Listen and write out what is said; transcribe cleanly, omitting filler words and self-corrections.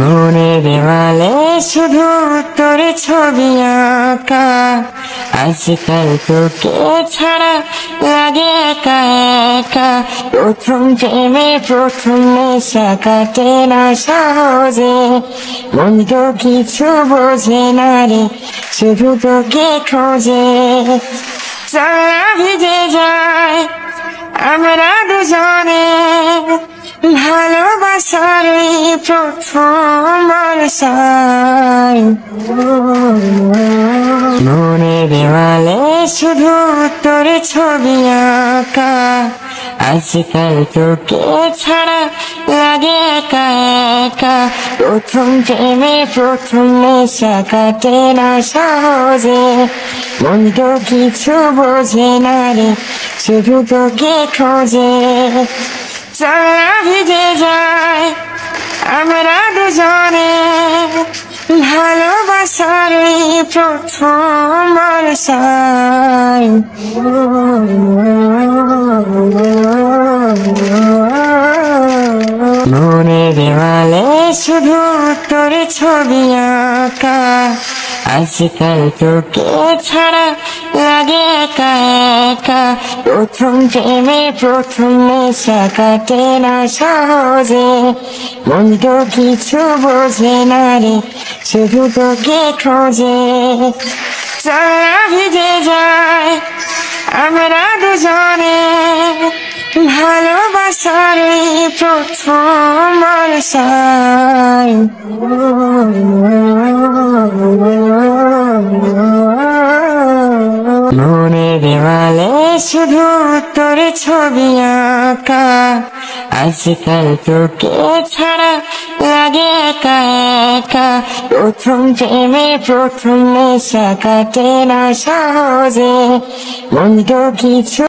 মনে দেওয়ালে শুধু তোর ছবি আঁকা, আজকাল তোকে ছাড়া লাগে একা একা। প্রথম প্রেমে প্রথম নেশা কাটে না সহজে, মন তো কিছু বোঝে না রে, শুধু তোকে খোঁজে। চলা ভিজে যায় আমরা দুজনে, ভালোবাসার এই প্রথম বর্ষায়। মনে দেওয়ালে শুধু তোর ছবি আঁকা, আজকাল তোকে ছাড়া লাগে একা একা। প্রথম প্রেমে প্রথম নেশা কাটে না সহজে, মন তো কিছু বোঝে না রে, শুধু তোকে খোঁজে। চলা ভিজে যায় আমরা দুজনে, ভালোবাসার এই প্রথম বর্ষায়। মনে দেওয়ালে শুধু তোর ছবি আঁকা, আজকাল তোকে ছাড়া লাগে একা একা। প্রথম প্রেমে প্রথম নেশা কাটে না সহজে, মন তো কিছু বোঝে না রে, শুধু তোকে খোঁজে। চলা ভিজে যায় আমরা দুজনে, ভালোবাসার এই প্রথম বর্ষায়। মনে দেওয়ালে শুধু তোর ছবি আঁকা, আজকাল তোকে ছাড়া লাগে একা একা। প্রথম প্রেমে প্রথম নেশা কাটে না সহজে, মন তো কিছু